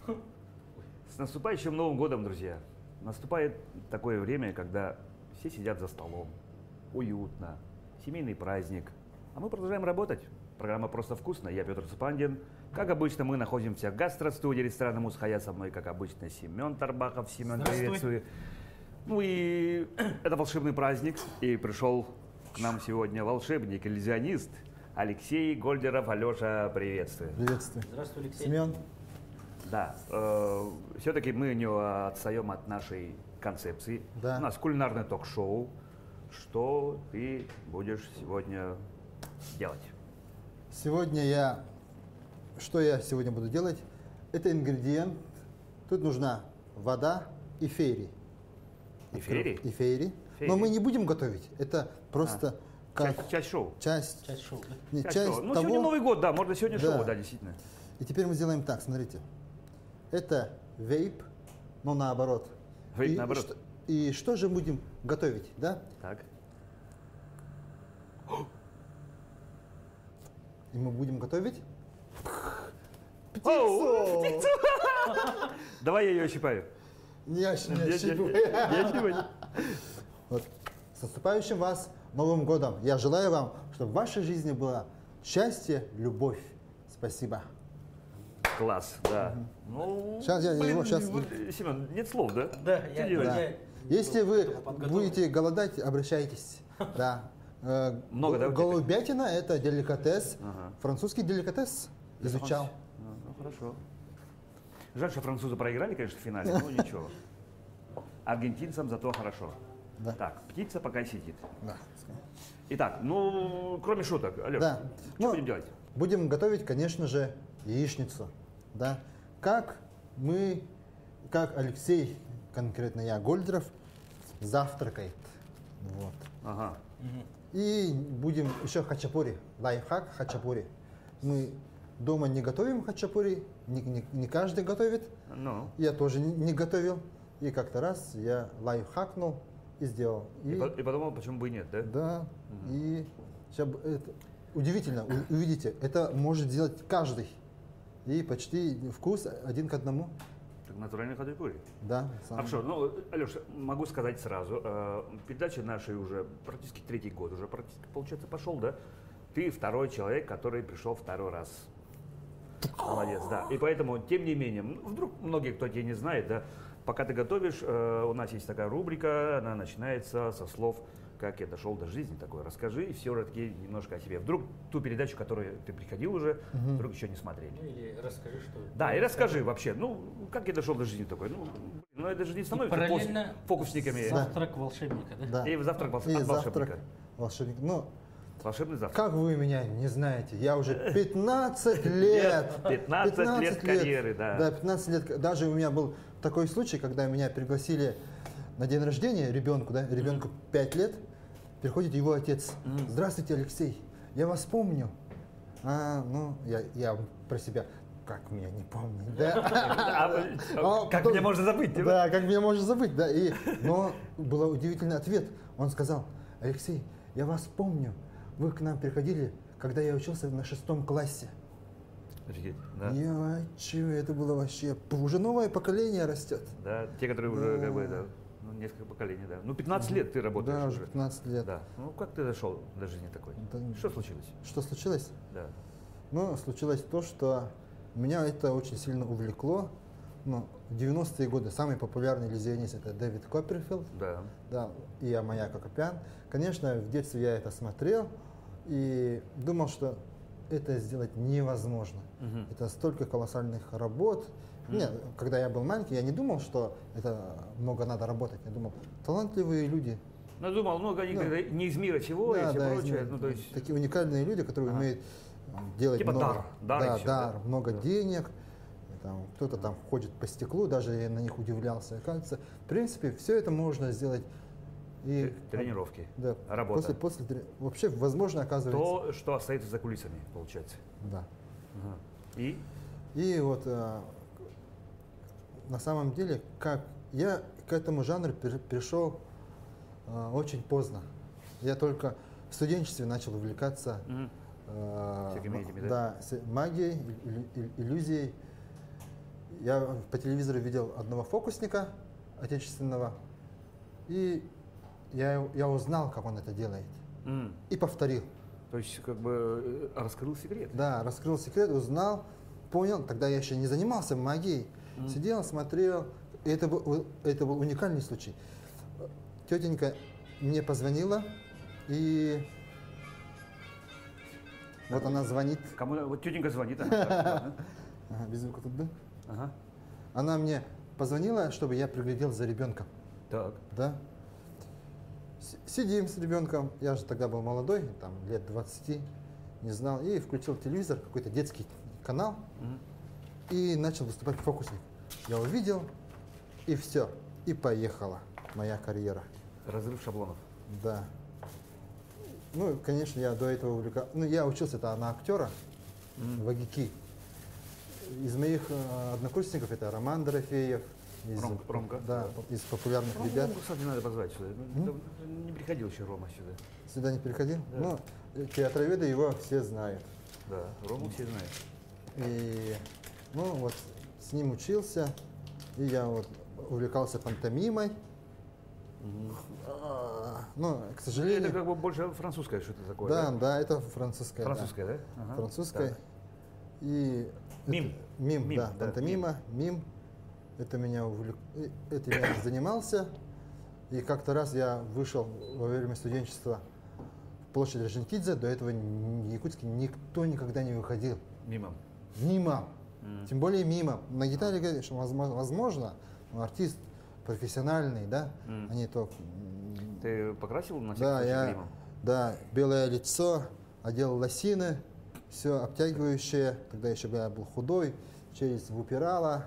С наступающим Новым годом, друзья! Наступает такое время, когда все сидят за столом, уютно, семейный праздник, а мы продолжаем работать. Программа «Просто вкусно». Я Петр Цупандин. Как обычно, мы находимся в гастро-студии ресторана «Мусхая». Со мной, как обычно, Семен Тарбахов. Семен, приветствую. Ну и это волшебный праздник, и пришел к нам сегодня волшебник, иллюзионист Алексей Гольдеров. Алеша, приветствую. Приветствую. Здравствуй, Алексей. Семен. Да, все-таки мы не отстаем от нашей концепции. Да. У нас кулинарное ток-шоу. Что ты будешь сегодня делать? Что я сегодня буду делать? Это ингредиент. Тут нужна вода и фейри. И фейри? И фейри. Фейри. Но мы не будем готовить. Это просто Часть шоу. часть Часть шоу, да? не, Часть часть шоу. Ну, того. сегодня Новый год, да, можно сегодня Да. шоу, да, действительно. И теперь мы сделаем так, смотрите. Это вейп, но наоборот. Вейп И наоборот. И что же будем готовить, да? Так. И мы будем готовить Оу, птицу. Давай я ее щипаю. Не Я щипаю. Вот. С наступающим вас Новым годом! Я желаю вам, чтобы в вашей жизни было счастье, любовь. Спасибо. Класс, да. Ну, Щас я его- щас- Семен, нет слов, да? Да, Что делать? Да. Если вы подготовлен. будете голодать, обращайтесь. Да. Много, да, у тебя? Голубятина – это деликатес. Ага. Французский деликатес изучал. Ну, хорошо. Жаль, что французы проиграли, конечно, в финале, но ничего. Аргентинцам зато хорошо. Да. Так, птица пока сидит. Да. Итак, ну, кроме шуток, Алеша, Да. что Ну, будем делать? Будем готовить, конечно же, яичницу. Да. Как Алексей, конкретно я, Гольдеров, завтракает. Вот. Ага. И будем еще хачапури, лайфхак хачапури. Мы дома не готовим хачапури, не каждый готовит. Ну, Я тоже не готовил. И как-то раз я лайфхакнул и сделал. и подумал, почему бы и нет, да? Да, и сейчас удивительно, увидите, это может сделать каждый. И почти вкус один к одному. Так натуральный хачапури. Да, Хорошо, ну, Алеша, могу сказать сразу, передача нашей уже практически третий год, уже практически, получается, пошел, да? Ты второй человек, который пришел второй раз. Молодец, да. И поэтому, тем не менее, вдруг многие, кто тебя не знает, да, пока ты готовишь, у нас есть такая рубрика, она начинается со слов «Как я дошел до жизни», такое. Расскажи и все-таки немножко о себе. Вдруг ту передачу, которую ты приходил уже, вдруг еще не смотрели. Ну или расскажи, что... Да, и расскажи вообще, ну, как я дошел до жизни такой. Ну это же не И становится параллельно фокусниками. завтрак волшебника, да? Да. И завтрак И от волшебника. завтрак волшебник. Ну, Волшебный завтрак. как вы меня не знаете, я уже 15 лет. 15 лет карьеры, да. Да, 15 лет. Даже у меня был такой случай, когда меня пригласили на день рождения ребенку, да, ребенку 5 лет, приходит его отец. Здравствуйте, Алексей, я вас помню. Ну, я про себя, как меня не помнить, да? Как меня можно забыть? Да, как меня можно забыть, да. Но был удивительный ответ. Он сказал: Алексей, я вас помню, вы к нам приходили, когда я учился на 6 классе. Офигеть, да. Это было вообще, уже новое поколение растет. Да, те, которые уже, как бы, да, ну, несколько поколений, да. Ну, 15 лет ты работаешь Да, уже. уже 15 лет. Да. Ну, как ты дошел до жизни такой? Да. Что случилось? Что случилось? Да. Ну, случилось то, что меня это очень сильно увлекло. Ну, в 90-е годы самый популярный иллюзионист — это Дэвид Копперфилд. Да. Да, и я Маяк Акопян. Конечно, в детстве я это смотрел и думал, что это сделать невозможно. Это столько колоссальных работ. Нет, когда я был маленький, я не думал, что это много надо работать. Я думал, талантливые люди. Ну, думал, ну, они не из мира сего и все прочее. Ну, то есть... Такие уникальные люди, которые умеют делать Типа много. дар и Да, всё, дар, да. много денег. Там, кто-то там ходит по стеклу, даже я на них удивлялся. Оказывается, в принципе, все это можно сделать. И Тренировки, да, работа. вообще возможно, оказывается. То, что остается за кулисами, получается. Да. Ага. И? И вот на самом деле, как я к этому жанру пришел очень поздно. Я только в студенчестве начал увлекаться Всякими этими, да? магией, иллюзией. я по телевизору видел одного фокусника отечественного, и я узнал, как он это делает, и повторил. То есть, как бы, раскрыл секрет. Да, раскрыл секрет, узнал, понял. Тогда я еще не занимался магией. Сидел, смотрел. И это был уникальный случай. Тетенька мне позвонила, и вот она звонит. Кому? Вот тетенька звонит. Ага. Ага, без звука тут был. Ага. Она мне позвонила, чтобы я приглядел за ребенком. Так. Да. Сидим с ребенком, я же тогда был молодой, там лет 20, не знал, и включил телевизор, какой-то детский канал, и начал выступать фокусник. Я увидел, и все, и поехала моя карьера. Разрыв шаблонов. Да. Ну, конечно, я до этого увлекался, ну, я учился-то на актера в АГИКИ. Из моих однокурсников это Роман Дорофеев, Ромка. да, из популярных Рому, ребят. кстати, надо позвать сюда. Не приходил еще Рома сюда. Сюда не переходил? Да. Ну, театроведы его все знают. Да, Рому все знают. И, ну, вот с ним учился, и я вот увлекался пантомимой. Ну, к Это сожалению... как бы больше французское что-то такое. Да, да, это французское. Французское, да? Ага. Французское. Так. И Мим. это- мим, Мим, да, да, пантомима, мим. Это меня этим я занимался. И как-то раз я вышел во время студенчества в площадь Орджоникидзе. До этого в Якутске никто никогда не выходил. Мимо. Мимо. Тем более мимо. На гитаре, конечно, возможно, но артист профессиональный, да, они то... Ты покрасил на всякий Да, случай я, гримом? да, белое лицо, одел лосины, все обтягивающее. Тогда еще я был худой, челюсть выпирала.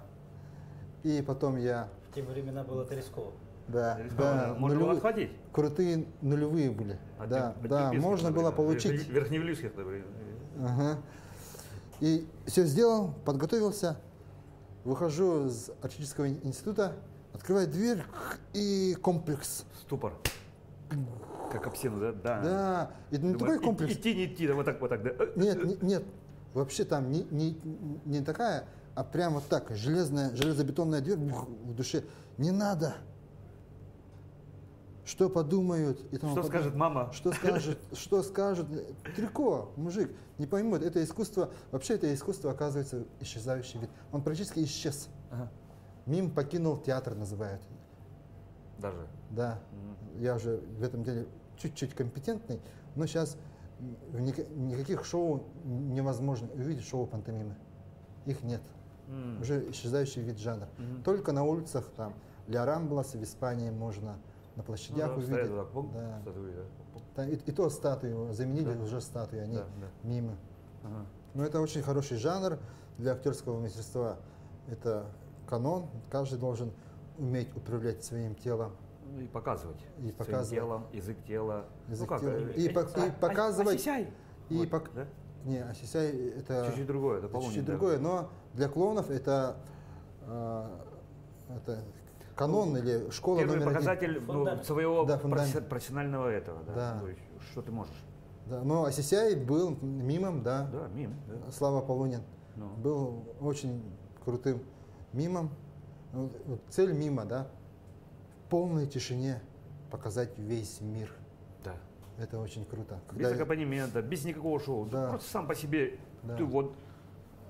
И потом я, В те времена было это рисково. да, Можно было нулевые- отхватить? крутые нулевые были. А Да, ты- да, ты можно было получить. Верхневилюйских, например. Ага. И все сделал, подготовился, выхожу из артистического института, открываю дверь и комплекс. Ступор. Как об стену, да? Да. Да, это не Думаю, такой комплекс. Идти, не идти, да, вот так, да. Нет, нет, вообще там не такая, а прям вот так, железобетонная дверь в душе. Не надо. Что подумают и тому Что подобное. скажет мама? Что скажет трико, мужик, не поймут. Это искусство, вообще это искусство оказывается исчезающий вид. Он практически исчез. Ага. Мим покинул театр, называют. Даже. Да, я уже в этом деле чуть-чуть компетентный, но сейчас никаких шоу невозможно увидеть, шоу пантомимы. Их нет. Уже исчезающий вид жанра. Только на улицах, там, Ля Рамблас в Испании можно на площадях Ну да, увидеть. стоят вот так, пум, Да. статуи, да. Пум. Да, и то статуи, заменили Да. уже статуи, они Да, мимы. Ага. Но это очень хороший жанр для актерского мастерства. Это канон, каждый должен уметь управлять своим телом. Ну и показывать. И Своим показывать. телом, язык тела. Язык ну как? тела. И показывать. Осисяй. И Вот, пок- да? Не, Асисяй это Чуть-чуть другое, это полуник, чуть-чуть да. другое, но для клоунов это канон или школа Первый номер показатель Фундамент. своего Да, фундамент. профессионального этого, да. Да. То есть, что ты можешь. один. Да, но Асисяй был мимом, да. Да, мим. Да. Слава Полунин Ну. был очень крутым мимом. Вот цель мима, да, в полной тишине показать весь мир. Да. Это очень круто. Без аккомпанемента, без никакого шоу. Да. Просто сам по себе Да. ты вот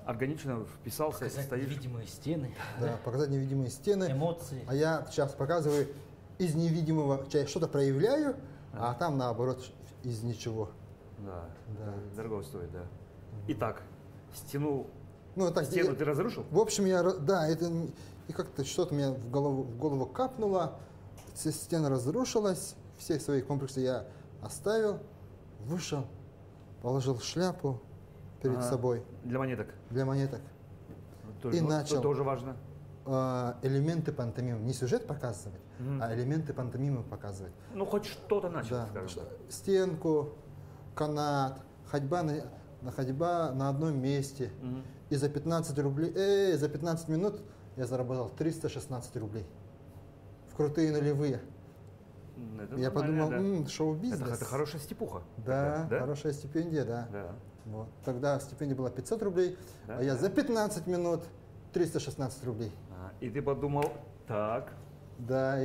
органично вписался, Показать стоишь. невидимые стены, Да, показать невидимые стены. эмоции. А я сейчас показываю из невидимого, я что-то проявляю, а там наоборот из ничего. Да. Да. Дорого стоит, да. Итак, стену Ну, так, Стену ты разрушил? В общем, да, это и как-то что-то мне в голову капнуло, стена разрушилась, все свои комплексы я оставил, вышел, положил шляпу перед Ага. собой Для монеток. для монеток. Тоже, И начал. тоже важно. Элементы пантомимы, не сюжет показывать, а элементы пантомимы показывать. Ну, хоть что-то начал, Да, скажем так. стенку, канат, ходьба на одном месте. И за 15 рублей, за 15 минут я заработал 316 рублей. В крутые нулевые. Это Я нормально, подумал, да. шоу-бизнес. Это хорошая степуха. Да, такая, да? хорошая стипендия, да. Да. Вот. Тогда стипендия была 500 рублей, Да, а я да. за 15 минут 316 рублей. И ты подумал, так, Да,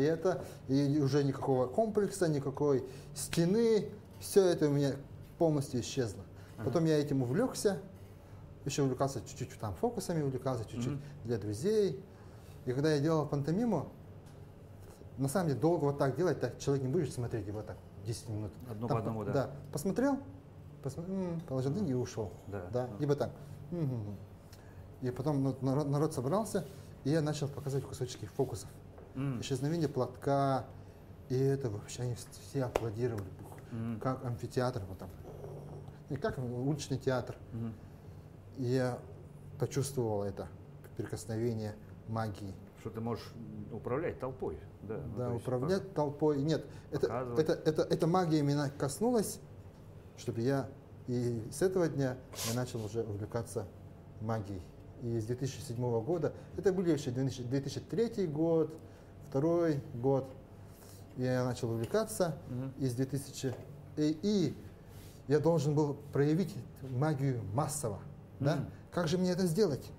и уже никакого комплекса, никакой стены, все это у меня полностью исчезло. Потом я этим увлекся, еще увлекался чуть-чуть там фокусами, увлекался чуть-чуть для друзей. И когда я делал пантомиму, на самом деле долго вот так делать, так человек не будет смотреть его так 10 минут. Одно Там, по одному, да. Да, посмотрел, положил деньги и ушел. Да. Либо так. И потом народ собрался, и я начал показывать кусочки фокусов. Исчезновение платка, и это вообще они все аплодировали, как амфитеатр, вот там, и как уличный театр. И я почувствовал это прикосновение магии. Что ты можешь управлять толпой. Да, Да, управлять толпой. Нет, эта магия меня коснулась, чтобы и с этого дня я начал уже увлекаться магией. И с 2007 года, это были еще 2003 год, 2002 год, я начал увлекаться, и я должен был проявить магию массово. Да? Как же мне это сделать?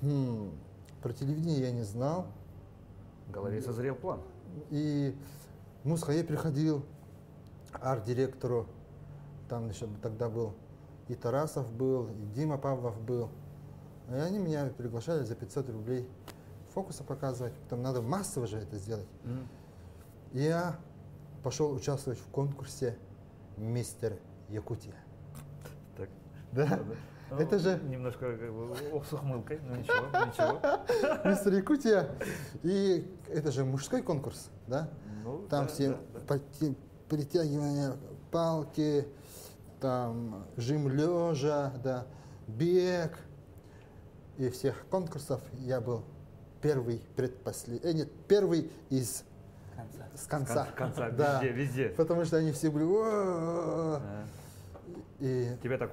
Про телевидение я не знал. В голове созрел план. И в Мусхае приходил арт-директору, там еще тогда был и Тарасов был, и Дима Павлов был. И они меня приглашали за 500 рублей фокусы показывать. Потом надо массово же это сделать. И я пошел участвовать в конкурсе «Мистер Якутия». Так. Да. Ну, это же немножко как бы, с ухмылкой, но ничего. «Мистер Якутия». И это же мужской конкурс, да? Ну, Там да, все притягивания палки, там жим лежа, да, бег. И всех конкурсов я был первый первый с конца. С конца, да. везде. Потому что они все были. И... Тебя так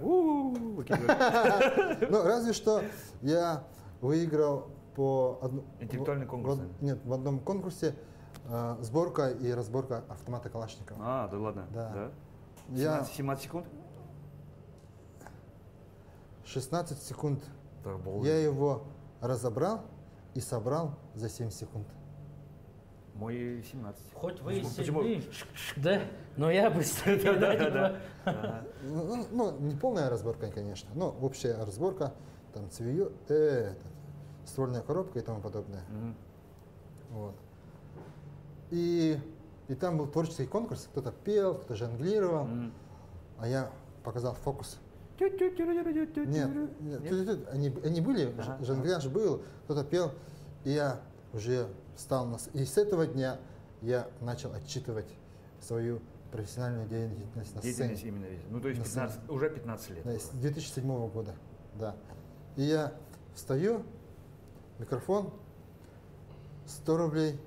Ну, разве что я выиграл по интеллектуальный конкурс. Нет, в одном конкурсе сборка и разборка автомата Калашникова. Да ладно. Да. 17 секунд? 16 секунд. Так, я его разобрал и собрал за 7 секунд. Мой 17. Хоть вы и Почему? сильны, да, но я быстрее. Да. Ну, не полная разборка, конечно, но общая разборка, там цевьё, ствольная коробка и тому подобное. Вот. И там был творческий конкурс, кто-то пел, кто-то жонглировал, а я показал фокус. Нет, они были, жонгляж был, кто-то пел, и я уже встал и с этого дня я начал отчитывать свою профессиональную деятельность на сцене. Именно. Ну, то есть уже 15 лет. Да, с 2007 года, да. И я встаю, микрофон 100 рублей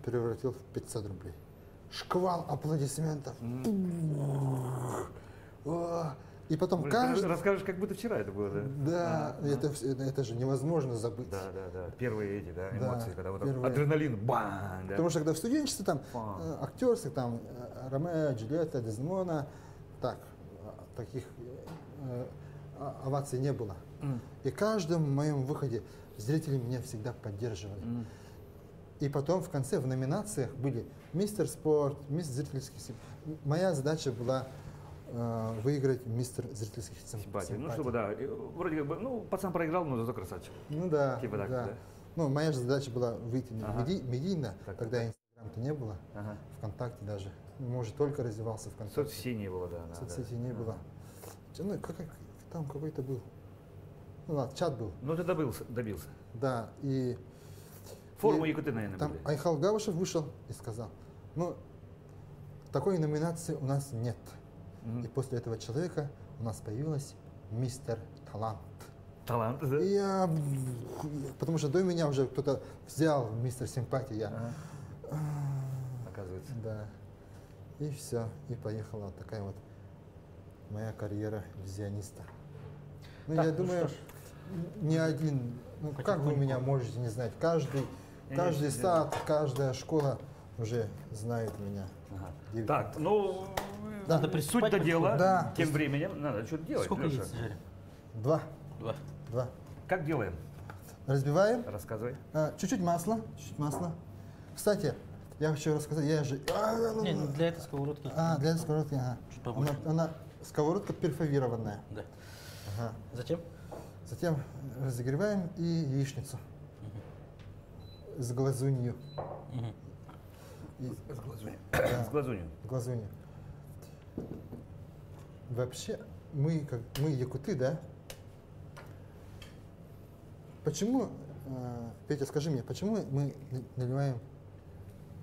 превратил в 500 рублей. Шквал аплодисментов. И потом каждый... Расскажешь, как будто вчера это было, да? Да, это же невозможно забыть. Да. Первые эти эмоции, когда вот первые. адреналин, бам! Да. Потому что когда в студенчестве там актерских, там Ромео, Джульетта, Дездемона, таких оваций не было. И каждом моем выходе зрители меня всегда поддерживали. И потом в конце в номинациях были мистер спорт, мистер зрительский симпатий. Моя задача была выиграть мистер зрительских симпатий. Ну, чтобы, да, вроде как бы, пацан проиграл, но зато красавчик. Ну да, типа так, да. Ну, моя же задача была выйти медийно, тогда Инстаграм-то не было, ВКонтакте даже. Может, только развивался ВКонтакте. Соцсетей не было, да. Соцсетей не было. Ну, там какой-то был. Ну ладно, чат был. Ну, ты добился. Да, и... Форумы Якуты, наверное, там были. Айхал Гавышев вышел и сказал, такой номинации у нас нет. И после этого человека у нас появилась мистер Талант. Талант, да? И потому что до меня уже кто-то взял мистер Симпатия. Оказывается. Да. И все, и поехала такая вот моя карьера иллюзиониста. Ну, я думаю, ни один, как вы меня можете не знать, каждый сад, каждая школа уже знает меня. Так, надо суть до дела. Да. Тем временем надо что-то делать. Сколько Леша. яиц, Жаря? 2. Два. Как делаем? Разбиваем. Рассказывай. Чуть-чуть масла. Чуть-чуть масла. Кстати, я хочу рассказать, я же... Не, ну для этой сковородки. Для этой сковородки, ага. Чуть побольше. Она сковородка перфорированная. Да. Ага. Затем? Затем разогреваем и яичницу. С глазунью. С глазунью. Да, С глазунью. с глазунью. Вообще, мы якуты, да? Почему, Петя, скажи мне, почему мы наливаем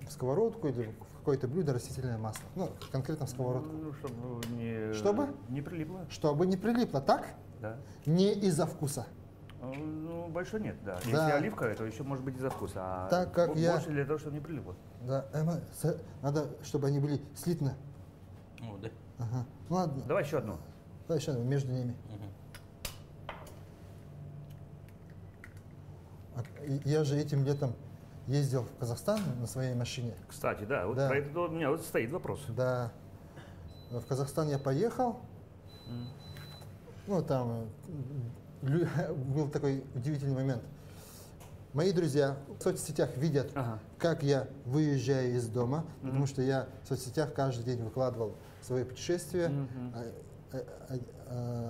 в сковородку или в какое-то блюдо растительное масло? Ну, конкретно в сковородку. Ну, чтобы не... Чтобы? Не прилипло. Чтобы не прилипло, так? Да. Не из-за вкуса. Ну, больше нет, да. Да. Если оливковое, то еще может быть из-за вкуса. А Так как я- больше для того, чтобы не прилипло. Да, надо, чтобы они были слитно. О, да. Ага. Ну ладно, Давай еще одну. давай еще между ними. Я же этим летом ездил в Казахстан на своей машине. Кстати, да, вот Да. про это у меня вот стоит вопрос. Да. В Казахстан я поехал. Ну, там был такой удивительный момент. Мои друзья в соцсетях видят, Ага. как я выезжаю из дома, потому что я в соцсетях каждый день выкладывал свои путешествия,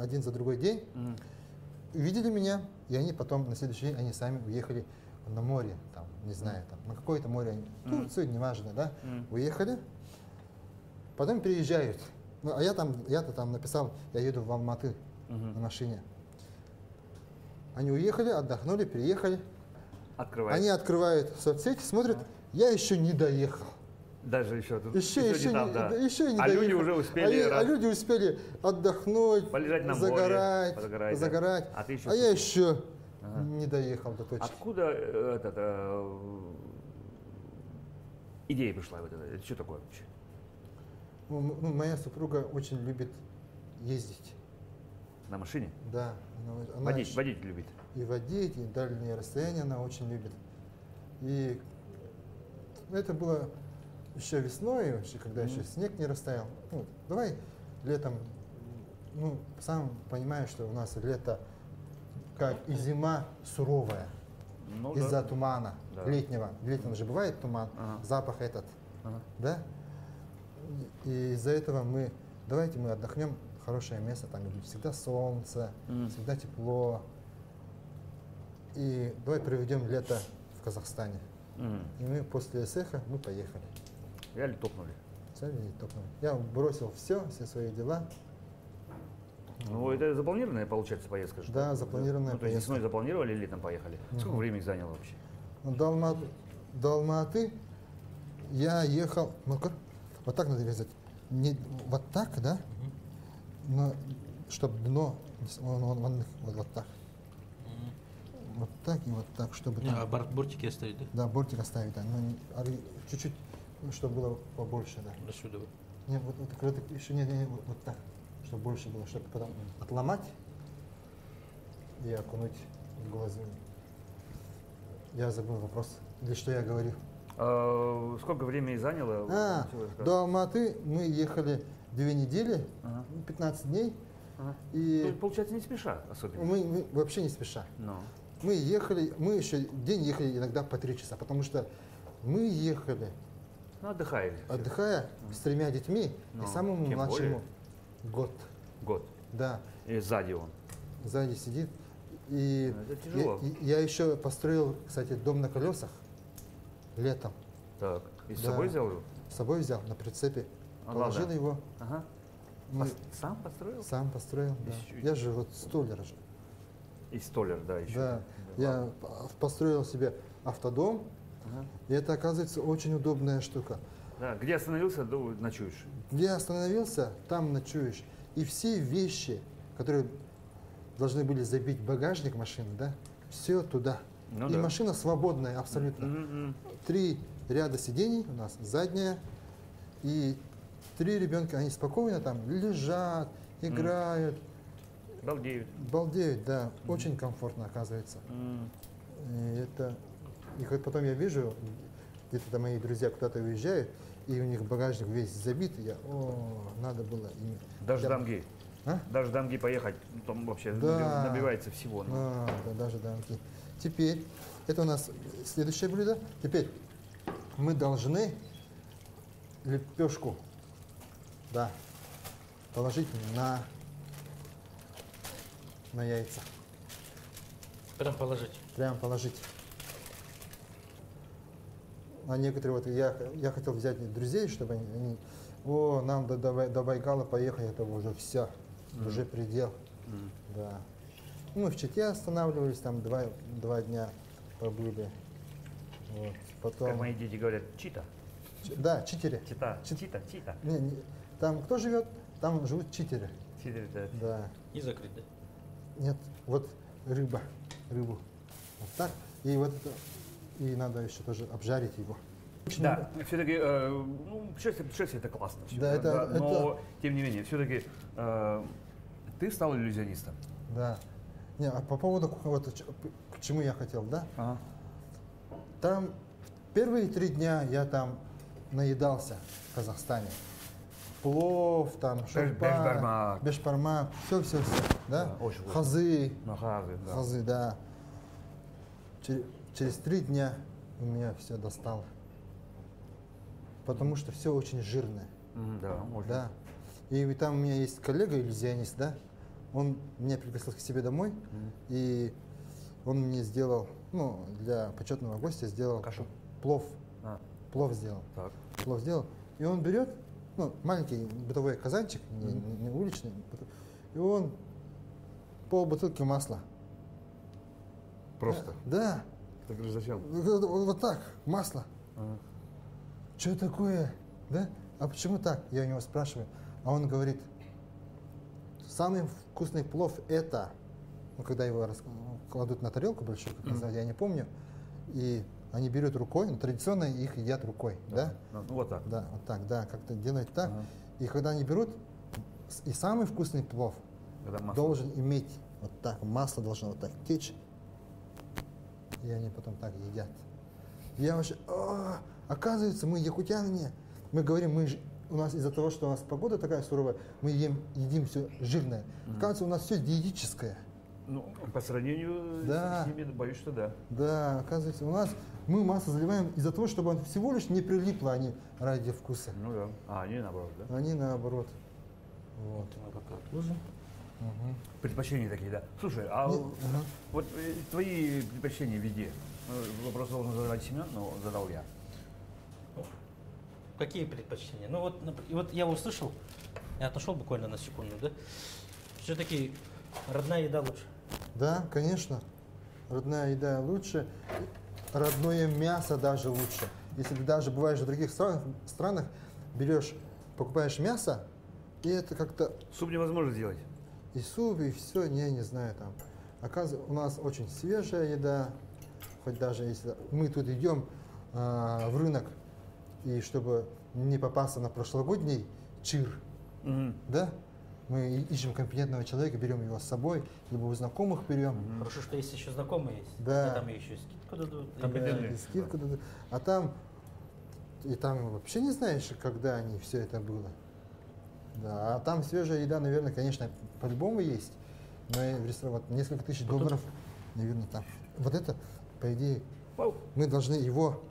один за другой день. Видели меня, и они потом на следующий день они сами уехали на море, там, не знаю, там, на какое-то море, Турцию, неважно, да, уехали, потом переезжают. Ну, а я-то там написал, я еду в Алматы на машине. Они уехали, отдохнули, приехали. Открывай. Они открывают соцсети, смотрят, я еще не доехал. Даже еще тут. Еще не там, да. еще не А доехал. люди уже успели А люди успели отдохнуть, полежать на море, загорать, позагорать, да. загорать. А ты еще я тут. еще не доехал до точки. Откуда идея пришла вот это? Это что такое вообще? Ну, моя супруга очень любит ездить. На машине? Да, она Водить любит. и водить, и дальние расстояния она очень любит. И это было еще весной, еще, когда еще снег не растаял. Ну, давай летом, ну, сам понимаешь, что у нас лето, как и зима, суровая. Ну, Из-за да. тумана Да. летнего. Летом же бывает туман, Ага. запах этот, Ага. да? И из-за этого давайте мы отдохнем в хорошее место, там где всегда солнце, всегда тепло. И давай проведем лето в Казахстане. И мы после Эсэха мы поехали. Реально топнули. Взяли и топнули. Я бросил все свои дела. Ну, это запланированная, получается, поездка? что ли? Да, запланированная Ну, то есть поездка. весной запланировали, летом поехали. Сколько времени заняло вообще? До Алматы я ехал, вот так надо резать, не вот так, да, но чтобы дно, вот так, вот так и вот так, чтобы Не, а там, бортики оставить, да? да, бортик оставить, да, но чуть-чуть, чтобы было побольше, да. До сюда. Не, вот когда ты еще не, вот так, чтобы больше было, чтобы потом отломать и окунуть в глазунь. Я забыл вопрос, или что я говорю. Сколько времени заняло? Всего рассказать? До Алматы мы ехали 2 недели, Ага. 15 дней, Ага. и Ну, получается, не спеша особенно. мы вообще не спеша. Но. Мы еще день ехали иногда по 3 часа, потому что мы ехали, Ну, отдыхали. отдыхая с 3 детьми, Ну, и самому тем младшему год. Год. Да, И сзади он. сзади сидит. И Ну, это тяжело. я еще построил, кстати, дом на колесах летом. Так. И с Да. собой взял его? С собой взял на прицепе, А, положил ладно. его. Ага. Мы Сам построил? сам построил. Да. Еще- Я же вот столер же. И столер, да, еще. Да. Я построил себе автодом, Ага. и это, оказывается, очень удобная штука. Да, где остановился, ночуешь. Где остановился, там ночуешь. И все вещи, которые должны были забить багажник машины, да, все туда. Ну и да. машина свободная абсолютно. М-м. 3 ряда сидений у нас, задняя, и 3 ребенка, они спокойно там лежат, играют, Балдеют. балдеют, да, очень комфортно оказывается. И хоть потом я вижу, где-то там мои друзья куда-то уезжают, и у них багажник весь забит, и надо было им Даже хотя бы- дамги. А? Даже до Анги поехать, ну, там вообще Да. набивается всего. Ну. Да, даже дамки. Теперь, это у нас следующее блюдо. Теперь мы должны лепешку, да, положить на яйца. Прям положить. Прям положить. А некоторые, вот я хотел взять друзей, чтобы они нам до Байкала поехать, это уже все, уже предел. Да. Мы в Чите останавливались, там два дня побыли. Вот. Потом... Как мои дети говорят, чита. Да, читеры. Чита. Чита. Там кто живет, там живут читеры. Чита, да. Да. И закрыть, да? Нет, вот рыбу. Вот так. И вот это, и надо еще тоже обжарить его. Да, все-таки, путешествие это классно. всё, Да, но, тем не менее, все-таки ты стал иллюзионистом. Да. Не, а по поводу, вот, к чему я хотел, да? Ага. Там первые 3 дня я там наедался в Казахстане. Плов, там, шурпа, бешбармак, все, да? Да, очень вкусно. Хазы, Ну, да. хазы, да. Через 3 дня у меня все достало. Потому что все очень жирное. Да, очень. Да. И там у меня есть коллега иллюзионист, да? Он меня пригласил к себе домой, и он мне сделал, ну, для почетного гостя сделал Кашу? плов. А, Плов сделал. так. Плов сделал. И он берет, ну, маленький бытовой казанчик, не уличный, и он полбутылки масла. Просто. Да. Ты говоришь, зачем? Вот так, масло. Ага. Что такое? Да? А почему так? Я у него спрашиваю. А он говорит, самый вкусный плов это, ну, когда его кладут на тарелку большую, как называют, я не помню, и они берут рукой, но традиционно их едят рукой, да? Ну, вот так. Да, вот так, да, как-то делают так. Ага. И когда они берут, и самый вкусный плов Когда масло. должен иметь вот так, масло должно вот так течь, и они потом так едят. Я вообще, оказывается, мы якутяне, мы говорим, у нас из-за того, что у нас погода такая суровая, мы едим все жирное. Оказывается, у нас все диетическое. Ну, по сравнению Да. с ними, боюсь, что да. Да, оказывается, у нас мы масло заливаем из-за того, чтобы оно всего лишь не прилипло, а не ради вкуса. Ну да. А, они наоборот, да? Они наоборот. Вот. Мы пока отложим. Предпочтения такие, да. Слушай, а вот твои предпочтения в еде? Вопрос должен задавать Семен, но задал я. Какие предпочтения? Ну вот, и вот я услышал, я отошел буквально на секунду, да? Все-таки родная еда лучше. Да, конечно. Родная еда лучше. Родное мясо даже лучше. Если ты даже бываешь в других странах, берешь, покупаешь мясо, и это как-то Суп невозможно сделать. и суп, и все, не знаю там. Оказывается, у нас очень свежая еда, хоть даже если мы тут идем в рынок, и чтобы не попасться на прошлогодний чир, да, мы ищем компетентного человека, берем его с собой, либо у знакомых берем. Хорошо, что есть еще знакомые есть. Да. И там еще скидку дадут. Компетентные. И скидку дадут. А там, и там вообще не знаешь, когда они все это было. Да, а там свежая еда, наверное, конечно, по-любому есть. Но и в ресторан, вот, несколько тысяч долларов, наверное, там. Вот это, по идее, Вау. мы должны его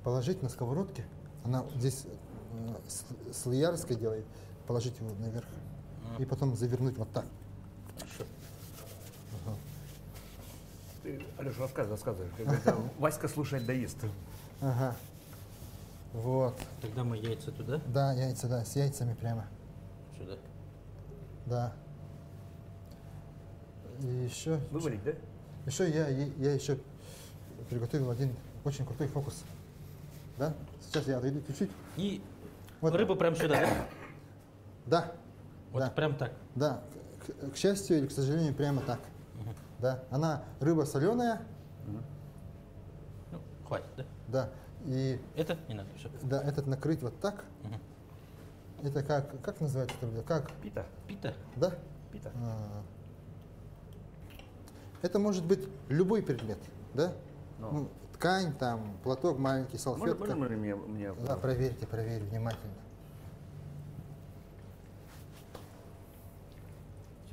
положить на сковородке. Она здесь слоярская делает. Положить его наверх. И потом завернуть вот так. Хорошо. Ты, Алеша, рассказывай. Как говорится, Васька слушает, да ест. Ага. Вот. Тогда мы яйца туда, Да, яйца, да, с яйцами прямо. сюда. Да. И еще, Вывалить, да? я еще приготовил один очень крутой фокус. Да? Сейчас я отойду чуть-чуть. И Вот. рыбу прям сюда, да? Да. Вот Да. прям так. Да. К счастью или к сожалению, прямо так. Да. Она рыба соленая. Ну, хватит, да? Да. И Это не надо, все. да, этот накрыть вот так. Это как называется это блюдо? Как? Пита. Пита. Да? Пита. Это может быть любой предмет, да? Ну. Ну, ткань, там, платок маленький, салфетка. Можно мне? Да, проверьте внимательно.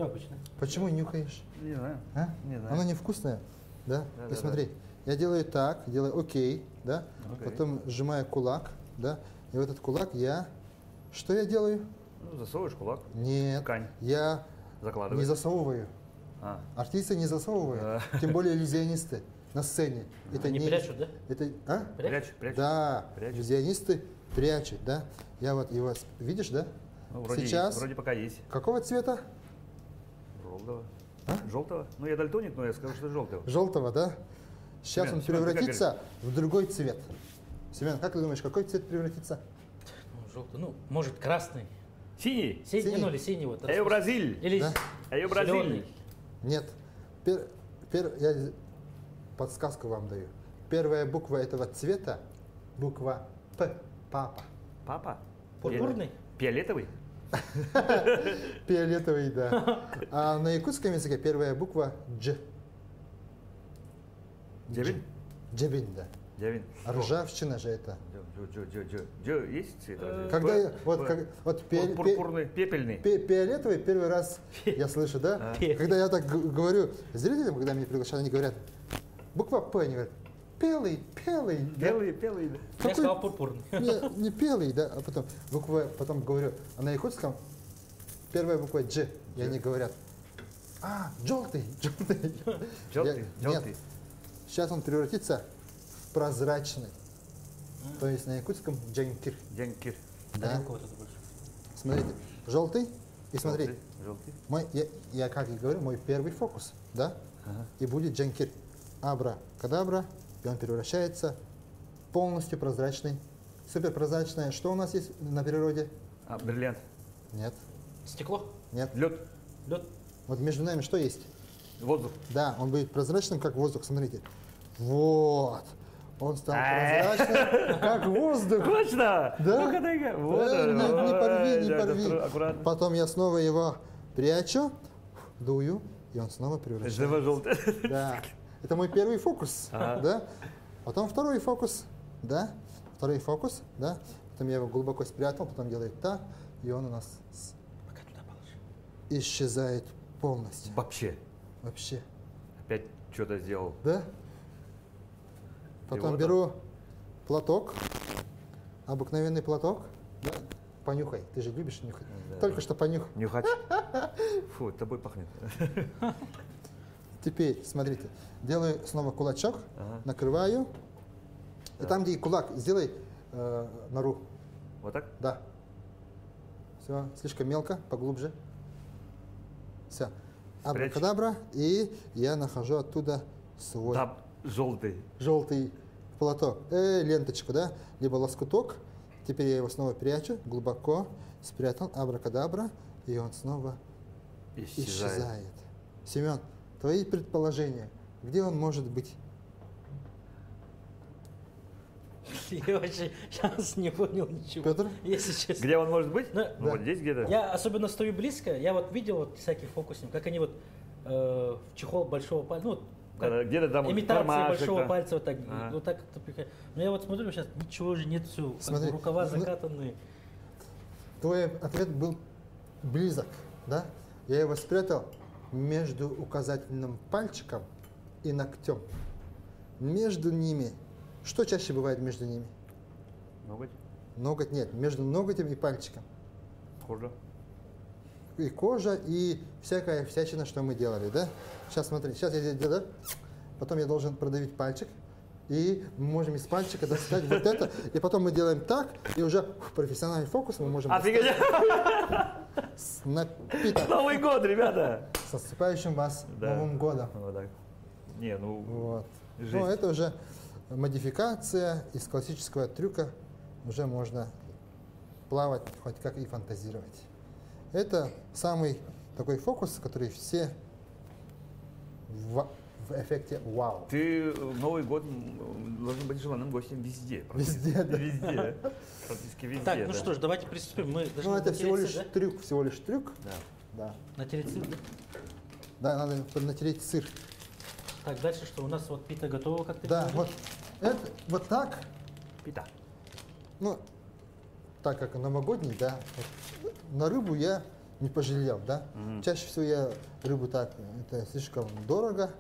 Все обычно. Почему нюхаешь? Не знаю. А? Не знаю. Оно невкусное, да? Да, И смотри, я делаю так, делаю окей, да? Окей. Потом сжимаю кулак, да? И в этот кулак я... Что я делаю? Ну, засовываешь кулак, Нет, ткань, я не закладываешь. засовываю. А, Артисты не засовывают, тем более иллюзионисты на сцене. Это Они не... прячут, да? Это... А? прячь. Да, Прячут. иллюзионисты прячут, да? Я вот его... Видишь, да? Ну, вроде, Сейчас... вроде пока есть. Какого цвета? Желтого. А? Желтого? Ну, я дальтоник, но я скажу, что желтого. Желтого, да? Сейчас Семен, он Семен, ты как превратится в другой цвет. Семен, как ты думаешь, какой цвет превратится? Ну, желтый. Ну, может, красный. Синий. Синий, Синий. ну или синий вот. Эй, Бразиль. Или Да. Эй, Бразиль. зеленый. Нет. Я подсказку вам даю. Первая буква этого цвета – буква П. Папа. Папа? Пурпурный? Фиолетовый? Фиолетовый, да. А на якутском языке первая буква Дж. Джебин? Джебин, да. Джебин. Ржавчина же это. Джо есть цвет? разве? Когда я, Пурпурный, пепельный. фиолетовый первый раз я слышу, да? Когда я так говорю зрителям, когда меня приглашают, они говорят, буква П, они говорят, пелый, да? Белый, да. Я Какой- сказал пурпурный. не пелый, да, а потом буква, потом говорю, а на якутском первая буква Дж, и они говорят, желтый. Желтый, Нет, желтый. сейчас он превратится в прозрачный. То есть на якутском джанкир. Джанкир. Да. У кого-то больше. Смотрите, желтый, и смотри, Желтый. я как и говорю, мой первый фокус, да, Ага. и будет джанкир. Абра-кадабра, и он превращается в полностью прозрачный, суперпрозрачное. Что у нас есть на природе? А, бриллиант. Нет, Стекло? нет. Лед. Лед? Вот между нами что есть? Воздух. Да, он будет прозрачным, как воздух, смотрите. Вот. Он стал прозрачным, как воздух. Точно! Да? Ну-ка, дай-ка. Вот Правильно, оно. не порви, Ой, не да, порви. Аккуратно. Потом я снова его прячу, дую, и он снова превращается. Живо-желтый. Да. Это мой первый фокус, Ага. да. Потом второй фокус, да. Второй фокус, да. Потом я его глубоко спрятал, потом делаю так, и он у нас Пока туда положи. исчезает полностью. Вообще. Вообще, Опять что-то сделал. да. Потом вот беру платок, обыкновенный платок, да. Понюхай, ты же любишь нюхать. Да. Только что понюхай. Нюхач. Фу, тобой пахнет. Теперь, смотрите, делаю снова кулачок, Ага. накрываю. И там, где и кулак, сделай нору. Вот так? Да. Все, слишком мелко, поглубже. Все. Абракадабра, и я нахожу оттуда свой Там желтый. желтый платок, ленточку, да, либо лоскуток. Теперь я его снова прячу, глубоко спрятал, абракадабра, и он снова исчезает. Семен, твои предположения, где он может быть? Я вообще сейчас не понял ничего. Петр? Если честно. Где он может быть? Ну, Ну, да. вот здесь где-то. Я особенно стою близко, я вот видел вот всяких фокусников, как они вот в чехол большого пальца, ну, вот как Да, где-то там вот имитация кармашек, большого да. пальца вот так, Ага. вот так как-то прикольно. Но я вот смотрю, сейчас ничего же нет, все, Смотри, рукава ну, закатанные. Твой ответ был близок, да? Я его спрятал между указательным пальчиком и ногтем. Между ними, что чаще бывает между ними? Ноготь, Ноготь нет, между ноготем и пальчиком. кожа. И кожа, и всякая всячина, что мы делали, да? Сейчас смотри, сейчас я делаю, потом я должен продавить пальчик, и мы можем из пальчика достать вот это, и потом мы делаем так, и уже профессиональный фокус мы можем Офигеть! достать напиток. Новый год, ребята! С наступающим вас Да. Новым годом. Вот так. Не, ну, Вот. Жизнь. Ну, это уже модификация из классического трюка. Уже можно плавать, хоть как и фантазировать. Это самый такой фокус, который все в эффекте вау. ты в Новый год должен быть желанным гостем везде. Везде, да. Везде. Практически везде. Так, ну да. что ж, давайте приступим. Мы должны Ну, это всего лишь натереть сыр, трюк, всего лишь трюк. Да. Да. да? Натереть сыр, да? Да, надо натереть сыр. Так, дальше что? У нас вот пита готова, как ты Да, говоришь? вот, это, вот так, Пита. ну, так как новогодний, да, вот, на рыбу я не пожалел, да. Чаще всего я рыбу так, это слишком дорого.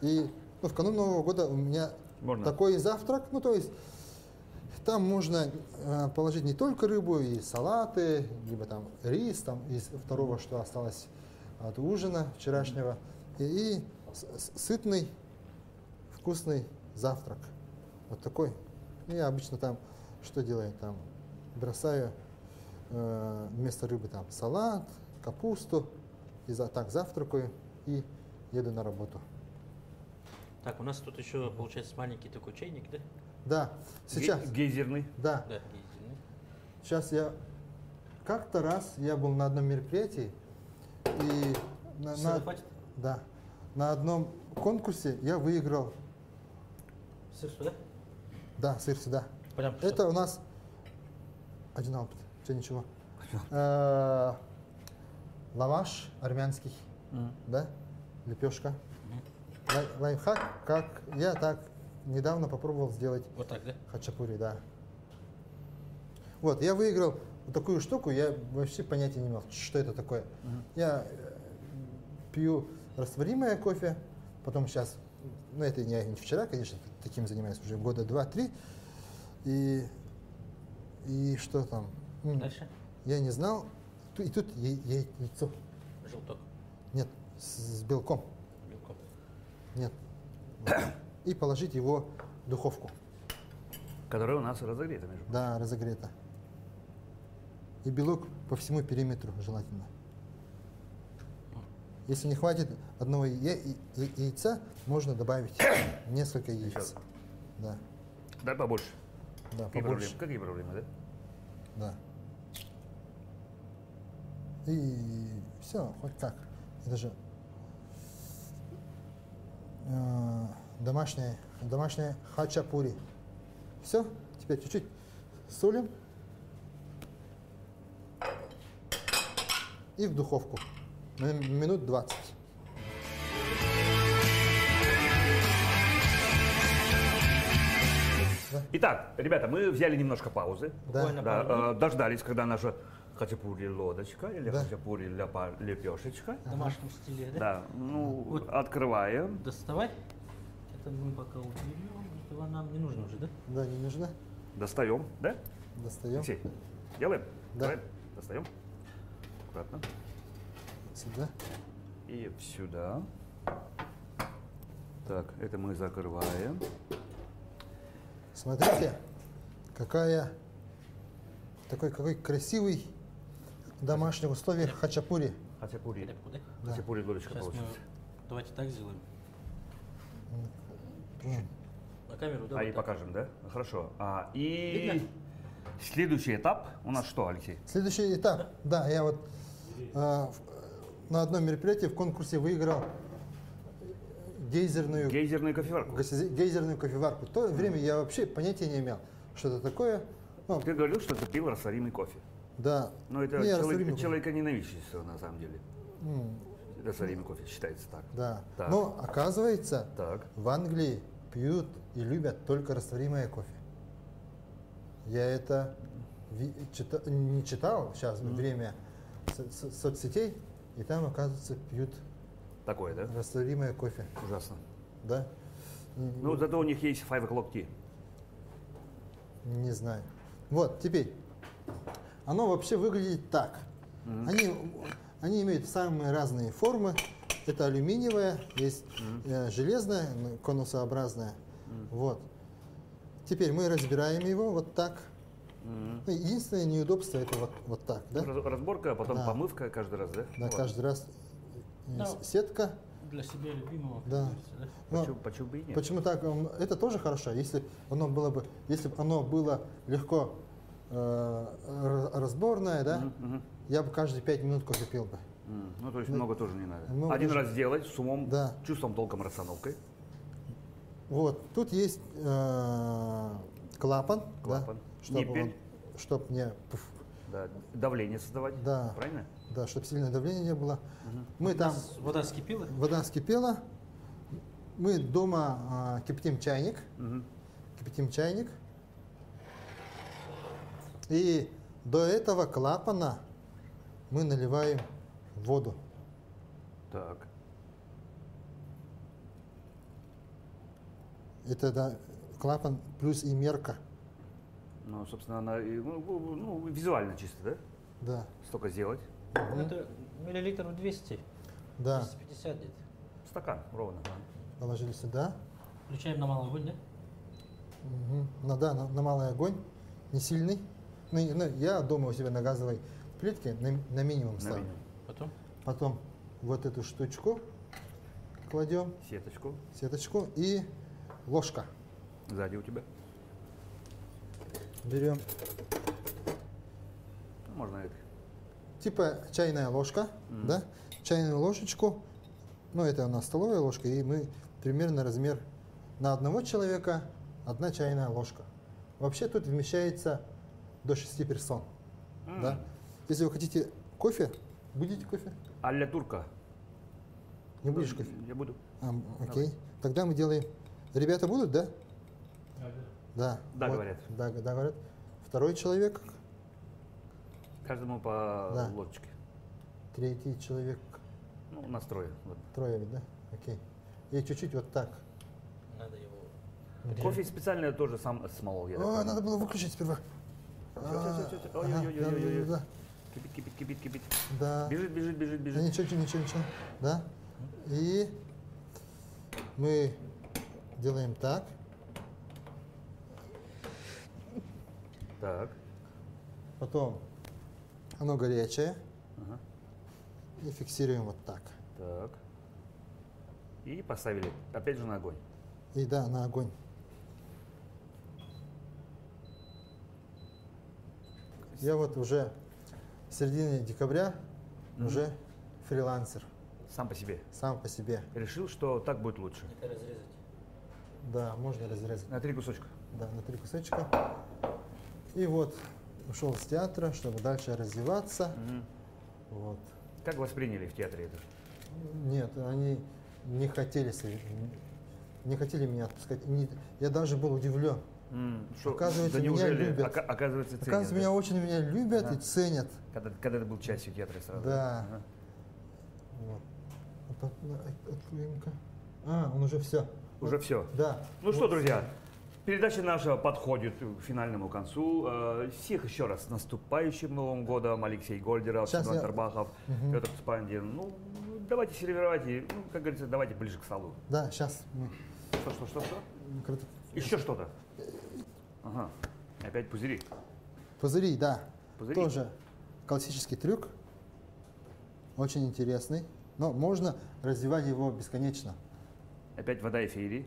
И в канун Нового года у меня такой завтрак, ну то есть там можно положить не только рыбу, и салаты, либо там рис, там из второго, что осталось от ужина вчерашнего, и сытный, вкусный завтрак. Вот такой. Я обычно там что делаю? Там бросаю вместо рыбы там салат, капусту, и так завтракаю и еду на работу. Так, у нас тут еще, получается, маленький такой чайник, да? Да, сейчас. Гейзерный. Да. Да, гейзерный. Сейчас как-то раз я был на одном мероприятии, и Хватит? да, на одном конкурсе я выиграл, Сыр сюда? да, сыр сюда. Прям Это у нас один опыт, все ничего. Лаваш армянский, да, лепешка. Лайфхак, как я так недавно попробовал сделать Вот так, да? хачапури, да. Вот, я выиграл вот такую штуку, я вообще понятия не имел, что это такое. Я пью растворимое кофе, потом сейчас, ну это я не вчера, конечно, таким занимаюсь уже года 2-3, и что там? Дальше? Я не знал, и тут яйцо. Желток. Нет, с белком. Белком. Нет. И положить его в духовку. Которая у нас разогрета, между прочим. Да, разогрето. И белок по всему периметру желательно. Если не хватит одного яйца, можно добавить несколько яиц. Еще. Да, Да, побольше. да, Какие побольше. проблемы? Какие проблемы, да? Да. И все, хоть как. Это же домашняя хачапури. Все, теперь чуть-чуть солим и в духовку на минут 20. Итак, ребята, мы взяли немножко паузы. Да. Буквально Да, пару минут. дождались, когда наша хачапури лодочка или Да. хачапури лепешечка. В домашнем стиле, да? Да, ну, Вот. открываем. Доставай. Это мы пока уберем. Этого нам не нужно уже, да? Да, не нужно. Достаем, да? Достаем Алексей, делаем? Да. Давай, достаем. Аккуратно. сюда. И сюда. Так, это мы закрываем. Смотрите, какой красивый в домашних условиях хачапури. Хачапури. Тряпку, да? Хачапури лодочка Сейчас мы получится. давайте так сделаем. М. На камеру, да? А вот и так. покажем, да? Хорошо. И Видно? следующий этап у нас что, Алексей? Следующий этап. Да, я вот на одном мероприятии в конкурсе выиграл гейзерную кофеварку. В то время я вообще понятия не имел, что это такое. Ну, Ты говорил, что ты пил растворимый кофе. да. Но это Не, растворимый кофе. человеконенавистничество на самом деле. М, Растворимый кофе считается так. Да. Так. Но оказывается, Так. в Англии пьют и любят только растворимое кофе. Я это не читал сейчас время соцсетей, и там, оказывается, пьют Такое, да? растворимое кофе. Ужасно. Да? Ну, зато у них есть 5 o'clock tea. Не знаю. Вот, теперь. Оно вообще выглядит так. Они имеют самые разные формы. Это алюминиевая, есть железная, конусообразная. Вот. Теперь мы разбираем его вот так. Ну, единственное неудобство это вот так, да? Разборка, а потом Да. помывка каждый раз, да? Да, Вот. каждый раз Да. сетка. Для себя любимого. как Да. говорится, да? Но Почему бы и нет? почему так? Это тоже хорошо. Если оно было легко разборное, да, я бы каждые 5 минут кофе пил бы. Ну, то есть много тоже не надо. Много Один тоже. раз сделать с умом, Да. чувством, толком, расстановкой. Вот, тут есть клапан, Клапан. да, Ниппель. чтобы не, Да. Давление создавать. Да. Правильно? да, чтобы сильное давление не было. Мы У там, нас вода вскипела. вода вскипела, мы дома кипятим чайник, и до этого клапана мы наливаем воду. Так. Это да, клапан плюс и мерка. Ну, собственно, она ну, визуально чисто, да? Да, Столько сделать. Ну, это миллилитров 200, да. 250 где-то. Стакан ровно. Да. Положили сюда. Включаем на малый огонь, да? Да, на малый огонь, не сильный. Ну, я дома у себя на газовой плитке на минимум На ставлю. минимум. Потом Потом вот эту штучку кладем, Сеточку. сеточку и ложка. Сзади у тебя. Берем Ну, можно это. типа чайная ложка, да, чайную ложечку, ну это у нас столовая ложка, и мы примерно размер на одного человека 1 чайная ложка. Вообще тут вмещается до 6 персон, да. Если вы хотите кофе, будете кофе? Алля турка. Не будешь кофе? Я буду. Окей. Тогда мы делаем. Ребята будут, да? Да. Да, Вот. говорят. Да, говорят. Второй человек, Каждому по Да. лодочке. третий человек, Ну, у нас трое. Вот. трое, да? Окей. И чуть-чуть вот так. надо его... Кофе специально тоже сам смолол. Я так О, понял. надо было выключить сперва. Всё. Ага, Ой-ой-ой-ой-ой-ой. да, Кипит. да. Бежит. Да ничего. Да. И мы делаем так. Так. Потом оно горячее. Ага. И фиксируем вот так. Так. И поставили. Опять же на огонь. И да, на огонь. Я вот уже в середине декабря уже фрилансер, Сам по себе. сам по себе. Решил, что так будет лучше. Это разрезать. Да, можно разрезать. На 3 кусочка. Да, на 3 кусочка. И вот ушел с театра, чтобы дальше развиваться. Вот. Как восприняли в театре это? Нет, они не хотели, не хотели меня отпускать. Я даже был удивлен. Что, Оказывается, да меня неужели? любят. Оказывается, ценят, Оказывается, да? меня очень любят и ценят. Когда ты был частью театра сразу. Да. Ага. Вот. Откроем-ка. Он уже все. Уже все. Да. Ну что, друзья, передача наша подходит к финальному концу. Всех еще раз с наступающим Новым годом. Алексей Гольдеров, Сейчас Семен я- Тарбахов, Петр Спандин. Ну, давайте сервировать и, ну, как говорится, давайте ближе к столу. Да, сейчас мы. Что? Еще что-то. Ага. Опять пузыри. Пузыри, да. Пузыри. Тоже классический трюк. Очень интересный. Но можно развивать его бесконечно. Опять вода и феерии.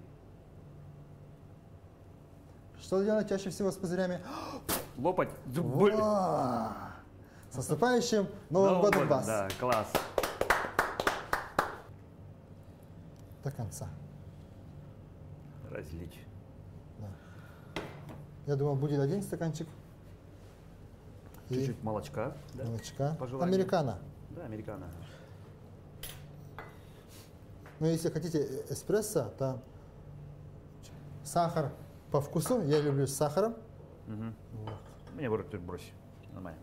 Что делать чаще всего с пузырями? Лопать. Во! С наступающим Новым годом вас! Да, класс. До конца. Разлить. Я думал, будет 1 стаканчик. И Чуть-чуть молочка. Да? молочка. по желанию. Американо. Да, американо. Но если хотите эспрессо, там сахар по вкусу. Я люблю с сахаром. Мне в рот чуть брось. Нормально.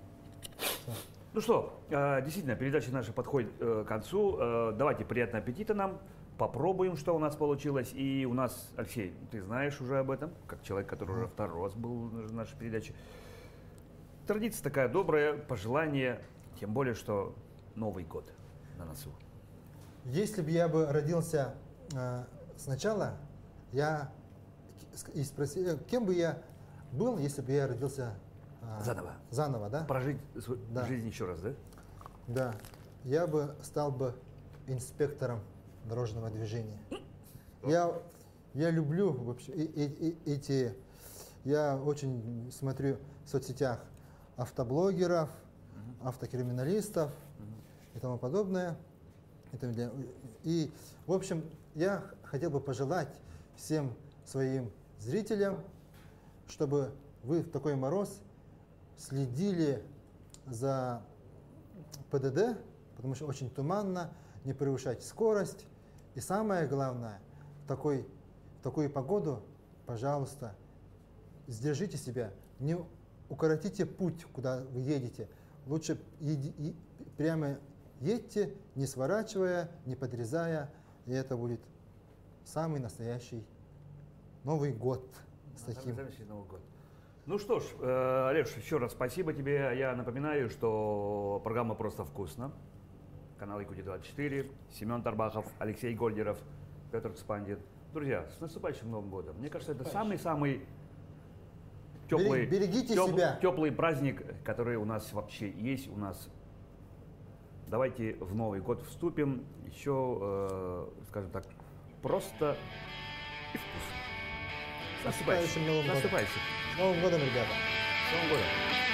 Ну что, действительно, передача наша подходит к концу. Давайте приятного аппетита нам. Попробуем, что у нас получилось. И у нас, Алексей, ты знаешь уже об этом, как человек, который уже второй раз был в нашей передаче. Традиция такая добрая, пожелание, тем более, что Новый год на носу. Если бы я бы родился сначала, я и спросил, кем бы я был, если бы я родился Заново. Заново, да? Прожить Да. жизнь еще раз, да? Да. Я бы стал бы инспектором дорожного движения. Я люблю вообще эти. Я очень смотрю в соцсетях автоблогеров, автокриминалистов и тому подобное. И, в общем, я хотел бы пожелать всем своим зрителям, чтобы вы в такой мороз следили за ПДД, потому что очень туманно, не превышайте скорость. И самое главное, в такую погоду, пожалуйста, сдержите себя, не укоротите путь, куда вы едете. Лучше прямо едьте, не сворачивая, не подрезая, и это будет самый настоящий Новый год с таким. Замечательный Новый год. Ну что ж, Алеш, еще раз спасибо тебе. Я напоминаю, что программа «Просто вкусно». Канал Якутия-24, Семен Тарбахов, Алексей Гольдеров, Петр Кспандин. Друзья, с наступающим Новым годом. Мне кажется, это самый-самый теплый, Берегите себя. теплый праздник, который у нас вообще есть. У нас. Давайте в Новый год вступим еще, скажем так, просто и вкусно. С наступающим Новым годом. Наступающим. С Новым годом, ребята. С Новым годом.